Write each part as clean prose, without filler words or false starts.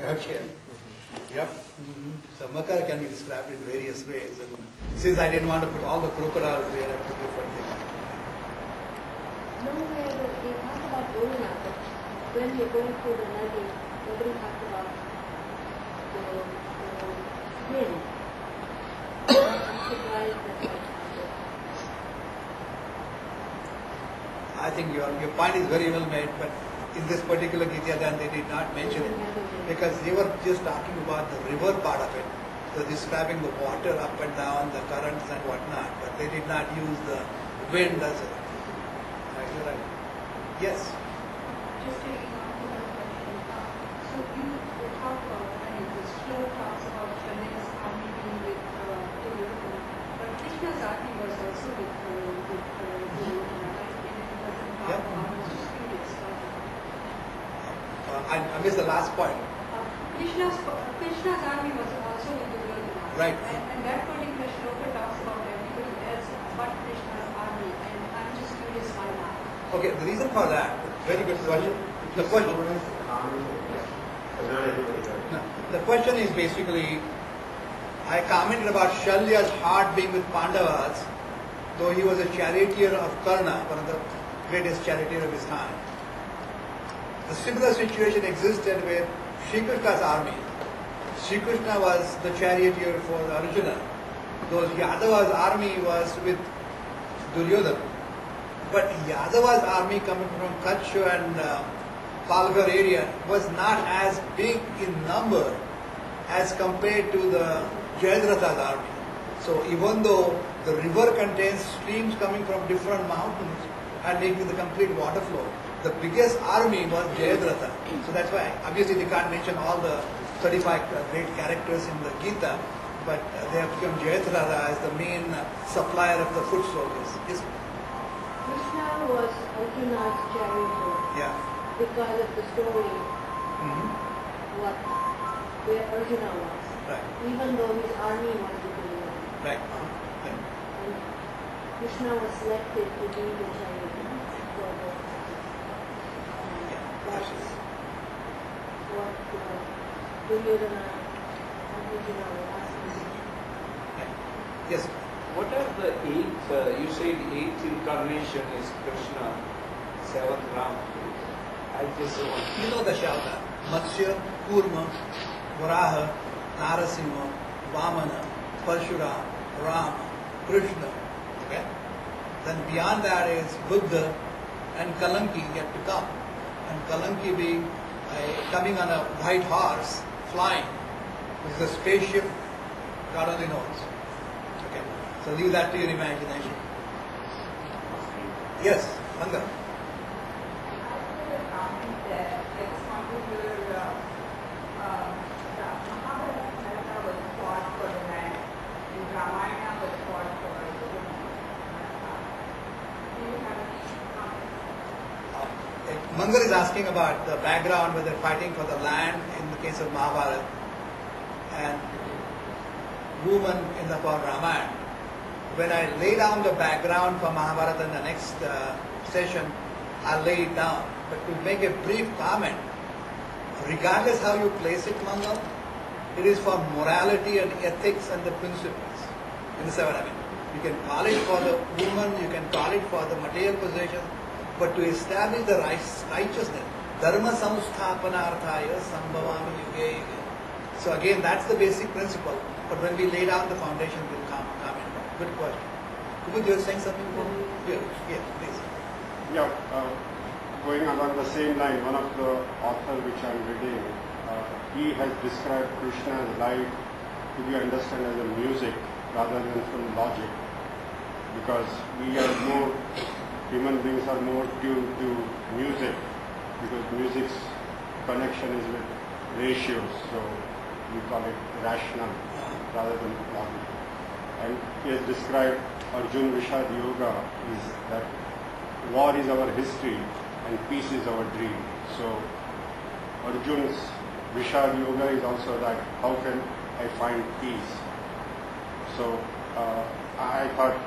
Okay. Yep. So Makar can be described in various ways. And since I didn't want to put all the crocodiles there, I put different things. Nowhere they talk about Varuna, but when you're going through the Nadi, nobody talks about the wind. I'm surprised that I think your point is very well made, but in this particular Gita then they did not mention it because they were just talking about the river part of it. So describing the water up and down, the currents and whatnot, but they did not use the wind as a. You're right. Yes. Just taking on to that question, so you talk about, the slow talks about Chandra's army being with Duryodhana, but Krishna's army was also with Duryodhana, right? And it doesn't talk Yep. about, I was just curious. I missed the last point. Krishna's army was also with Duryodhana. Right. And that particular shloka talks about everybody else but Krishna's army, and I'm just curious why not. Okay, the reason for that, very good question. The question. No, the question is basically, I commented about Shalya's heart being with Pandavas, though he was a charioteer of Karna, one of the greatest charioteer of his time. The similar situation existed with Shri Krishna's army. Shri Krishna was the charioteer for Arjuna, though Yadava's army was with Duryodhana. But Yadava's army coming from Kutch and Palghar area was not as big in number as compared to the Jayadratha's army. So even though the river contains streams coming from different mountains and making the complete water flow, the biggest army was Jayadratha. So that's why obviously they can't mention all the 35 great characters in the Gita, but they have become Jayadratha as the main supplier of the foot soldiers. Yes? Krishna was Arjuna's charioteer Yeah. because of the story where Arjuna was. Right. Even though his army was with Duryodhana. Right. And Krishna was selected to be the charioteer for the that's what Duryodhana and Arjuna were asking. Yes. What are the eighth, you said eighth incarnation is Krishna, seventh Ram. I just want You know the Shavda. Matsya, Kurma, Varaha, Narasimha, Vamana, Parshuram, Rama, Krishna. Okay? Then beyond that is Buddha and Kalanki yet to come. And Kalanki being coming on a white horse, flying. This is a spaceship, God only knows. Okay. So leave that to your imagination. Yes, Manga. Mangal is asking about the background where they're fighting for the land in the case of Mahabharata and woman in the for Ramayana. When I lay down the background for Mahabharata in the next session, I'll lay it down. But to make a brief comment, regardless how you place it, Mangal, it is for morality and ethics and the principles. You understand what I mean? You can call it for the woman, you can call it for the material possession, but to establish the righteousness, dharma samsthapanarthaya sambhavami yuge yuge. So again, that's the basic principle. But when we lay down the foundation, we'll comment. Good question. Kubud, you were saying something? Yes, please. Yeah, going along the same line, one of the authors which I'm reading, he has described Krishna's life to be understood as a music rather than from logic, because we are more, human beings are more tuned to music, because music's connection is with ratios, so we call it rational rather than logical. And he has described Arjun Vishad Yoga is that war is our history and peace is our dream. So Arjun's Vishad Yoga is also that how can I find peace? So I thought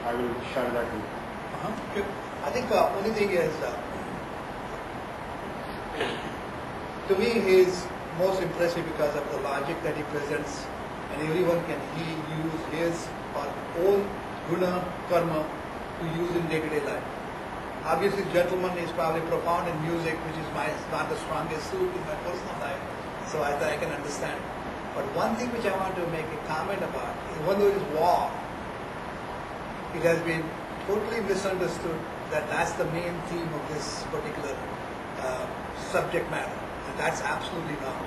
I will share that with you. Good. I think the only thing is, to me, his most impressive because of the logic that he presents, and everyone can use his or own guna, karma to use in day-to-day life. Obviously, gentleman is probably profound in music, which is not the strongest suit in my personal life, so I can understand. But one thing which I want to make a comment about, even though it is war, it has been totally misunderstood that that's the main theme of this particular subject matter. And that's absolutely not.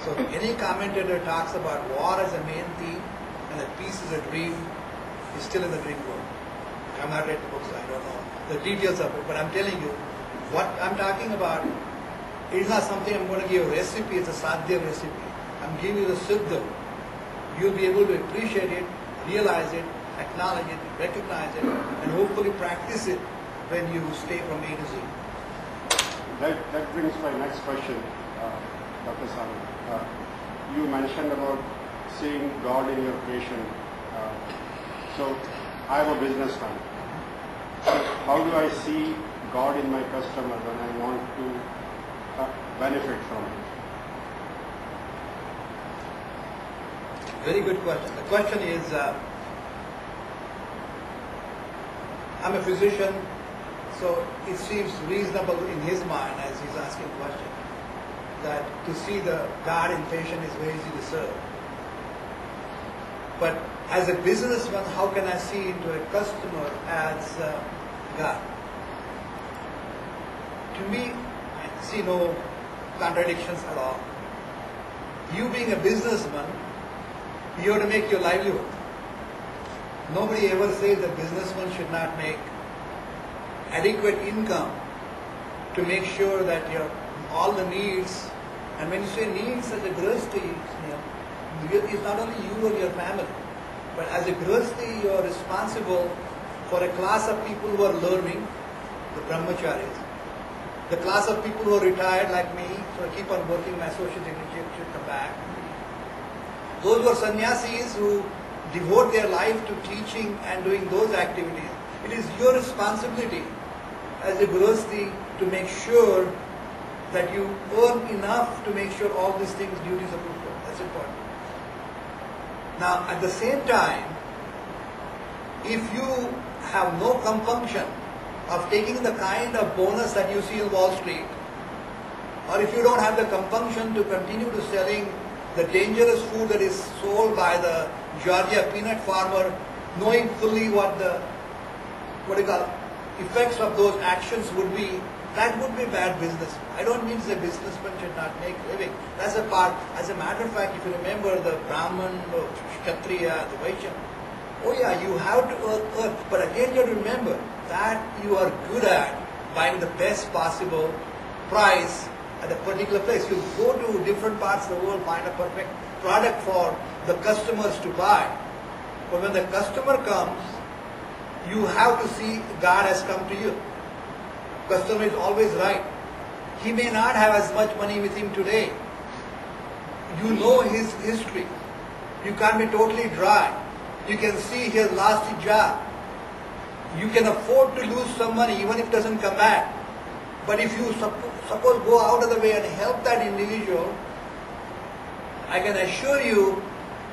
So any commentator talks about war as a main theme and that peace is a dream, is still in the dream world. I'm not read the books, so I don't know the details of it, but I'm telling you, what I'm talking about, it is not something I'm going to give a recipe, it's a sadhya recipe. I'm giving you the siddha. You'll be able to appreciate it, realize it, acknowledge it, recognize it, and hopefully practice it when you stay from A to Z. That brings my next question, Dr. Sawant. You mentioned about seeing God in your patient. So I am a businessman. So how do I see God in my customer when I want to benefit from it? Very good question. The question is, I'm a physician, so it seems reasonable in his mind as he's asking the question that to see the God in patient is very easy to serve. But as a businessman, how can I see into a customer as God? To me, I see no contradictions at all. You being a businessman, you have to make your livelihood. Nobody ever says that businessmen should not make adequate income to make sure that your all the needs, and when you say needs as a grihastha, it's not only you and your family, but as a grihastha you are responsible for a class of people who are learning, the brahmacharis, the class of people who are retired like me, so I keep on working, my social dignity should come back. Those who are sannyasis who devote their life to teaching and doing those activities. It is your responsibility as a grihastha to make sure that you earn enough to make sure all these things, duties are fulfilled. That's important. Now, at the same time, if you have no compunction of taking the kind of bonus that you see in Wall Street, or if you don't have the compunction to continue to selling the dangerous food that is sold by the Georgia peanut farmer, knowing fully what the effects of those actions would be, that would be bad business. I don't mean that businessmen should not make living. That's a part. As a matter of fact, if you remember the Brahman, the Kshatriya, the Vaishya, oh yeah, you have to earn, but again you have to remember that you are good at buying the best possible price at a particular place. You go to different parts of the world, find a perfect product for the customers to buy. But when the customer comes, you have to see God has come to you. Customer is always right. He may not have as much money with him today. You know his history. You can't be totally dry. You can see he has lost his job. You can afford to lose some money even if it doesn't come back. But if you suppose go out of the way and help that individual, I can assure you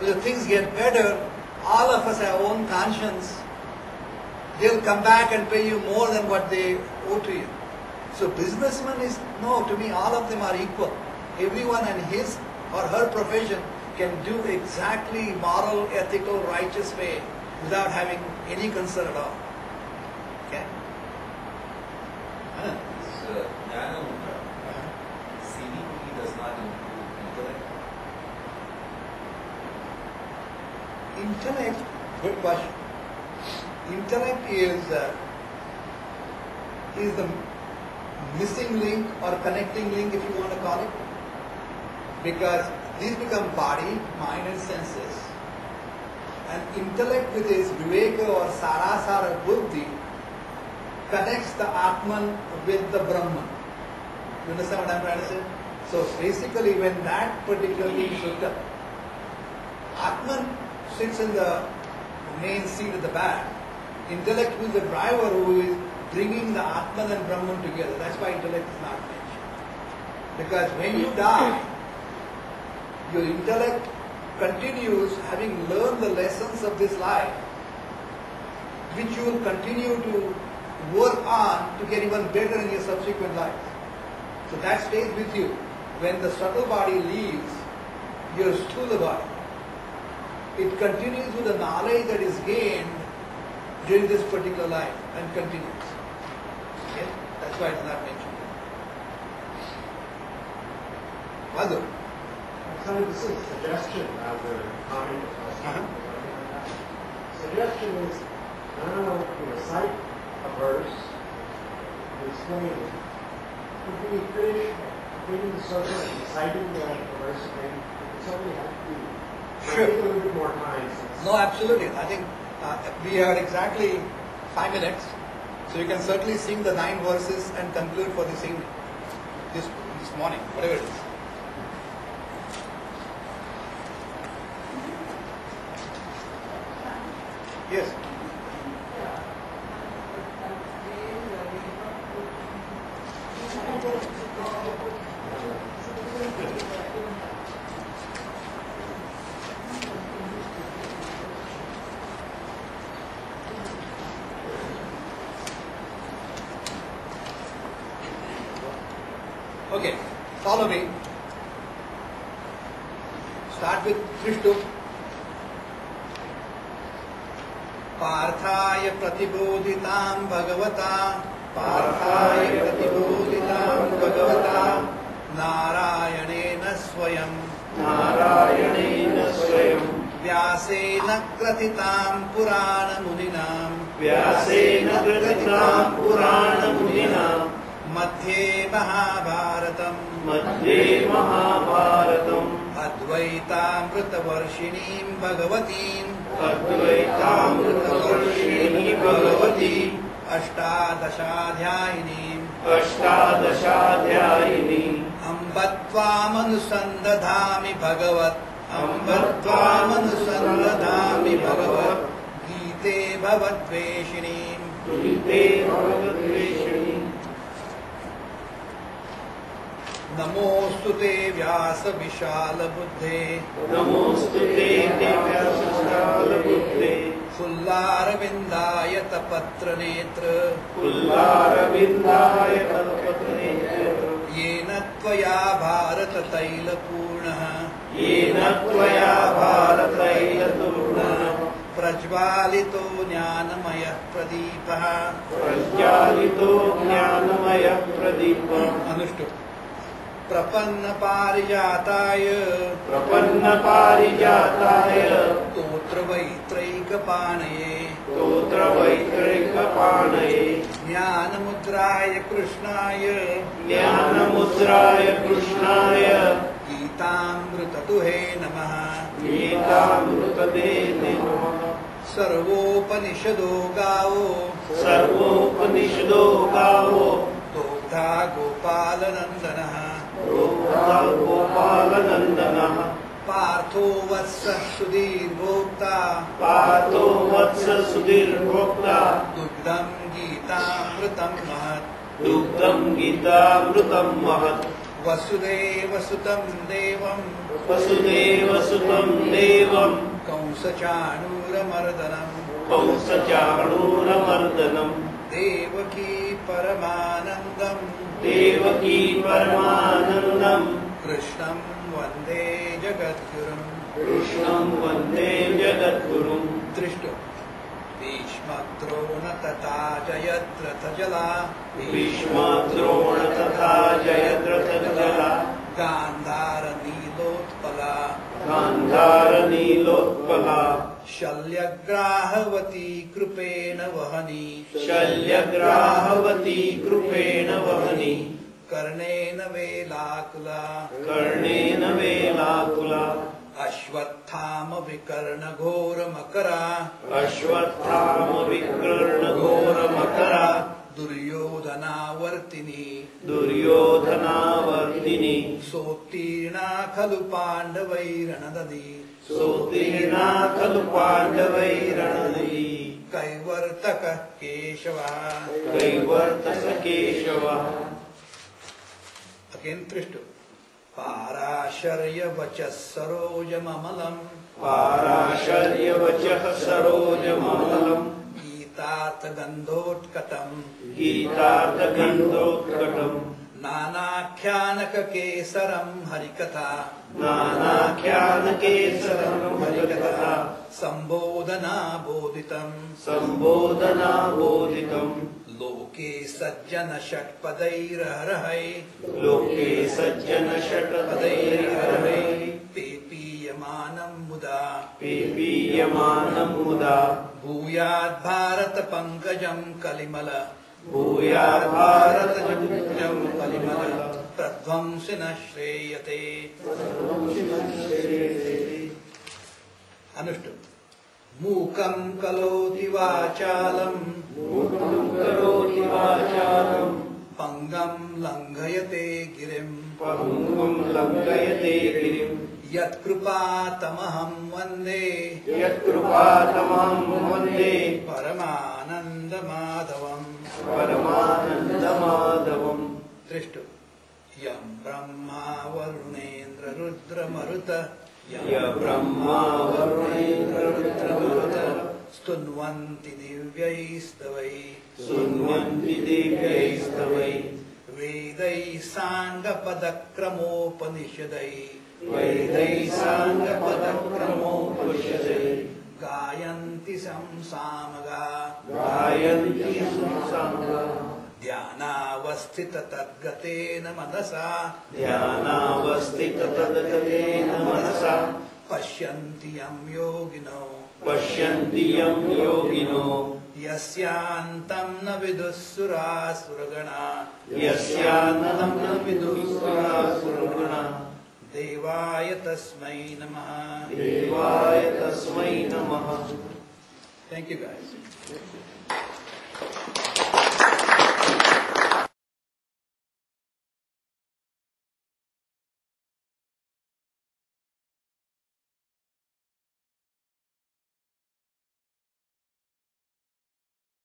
that the things get better. All of us have our own conscience. They'll come back and pay you more than what they owe to you. So businessman is, no, to me all of them are equal. Everyone in his or her profession can do exactly moral, ethical, righteous way without having any concern at all. Okay? CBT does not include intellect. Intellect, good question. Intellect is the missing link or connecting link, if you want to call it, because these become body, mind and senses, and intellect with its viveka or sarasara buddhi connects the Atman with the Brahman. You understand what I'm trying to say? So basically when that particular thing is hooked up, Atman sits in the main seat at the back. Intellect is the driver who is bringing the Atman and Brahman together. That's why intellect is not mentioned. Because when you die, your intellect continues having learned the lessons of this life, which you will continue to work on to get even better in your subsequent life. So that stays with you. When the subtle body leaves your sthula body, it continues with the knowledge that is gained during this particular life and continues. Okay? That's why it's not mentioned. Madhu. So this is a suggestion as a comment. Suggestion is now to recite a verse, to explain it. If we finish completing the circle and reciting the verse again, it's only have to take a little bit more time. No, absolutely. I think we have exactly 5 minutes, so you can certainly sing the 9 verses and conclude for this evening, this morning, whatever it is. Yes. Okay, follow me. Start with Krishna. पार्थाय प्रतिबोधितां भगवता नारायणेन स्वयं व्यासेन ग्रथितां पुराणमुनिना मध्ये महाभारतम् अद्वैतामृतवर्षिणीं भगवतीं अष्टादशाध्यायिनीं अम्ब त्वामनुसन्दधामि भगवत् गीते भवद्वेषिणीं नमोऽस्तु ते व्यास विशाल बुद्धे फुल्लारविन्दाय तपत्र नेत्र येन त्वया भारत तैलपूर्णः प्रज्वालितो ज्ञानमयः प्रदीपः अनुष्टुप् प्रपन्न पारिजाताय स्तोत्रवैत्रैकपाणये ज्ञानमुद्राय कृष्णाय गीतामृतदुहे नमः सर्वोपनिषदो गावो दोग्धा गोपालनन्दनः पार्थो वत्सः सुधीर्भोक्ता दुग्धं गीतामृतं महत् वसुदेवसुतं देवं कंसचाणूरमर्दनम् देवकी परमानन्दम् कृष्णं वन्दे जगद्गुरुम् दृष्टो भीष्मद्रोण तथा जयद्रथजला गान्धारनीलोत्पला शल्यग्राहवती कृपेण वहनी कर्णेन वेलाकुला अश्वत्थाम विकर्ण घोरमकरा दुर्योधनावर्तिनी सोत्तीर्णा खलु पाण्डवैरणदधी कैवर्तकः केशवः Again Trishtu. पाराशर्यवचः सरोजममलम् पाराशर्यवचः सरोजममलम् गीतार्थगन्धोत्कटम् गीतार्थगन्धोत्कटम् नानाख्यानककेसरम् हरिकथा नानाख्यानकेसरम् हरिकथा सम्बोधना बोधितम् सम्बोधना बोधितम् लोके सज्जन षट्पदैरहरहै लोके सज्जन षट्पदैरहरहै पेपीयमानम् मुदा पेपीयमानम् मुदा भूयात् भारत पंकजम् कलिमल भूयात् भारत पंकजम् कलिमल प्रध्वंसि न श्रेयते। अनुष्टुप मूकं करोति वाचालम् मूकं करोति वाचालम् पंगं लंघयते गिरिम् पङ्गुं लङ्घयते गिरिम् यत्कृपातमहं वन्दे यत्कृपातमहं वन्दे परमानन्दमाधवम् परमानन्दमाधवम्। दृष्टु यं ब्रह्मा वरुणेन्द्र रुद्रमरुत य ब्रह्मा वरुणेन्द्ररुद्रमरुत स्तुन्वन्ति दिव्यैस्तवैः शृण्वन्ति दिव्यैस्तवैः वेदैः साङ्गपदक्रमोपनिषदैः वैदैः साङ्गपदक्रमोपनिषदैः गायन्ति संसामगा गायन्ति संसामगा ध्यानावस्थित तद्गतेन मनसा ध्यानावस्थित तद्गतेन मनसा पश्यन्ति यं योगिनो पश्यन्ति यं योगिनो यस्यान्तं न विदुःसुरासुरगणा यस्यान्तं न विदुःसुरासुरगणा देवाय तस्मै नमः। देवाय तस्मै नमः। Thank you guys.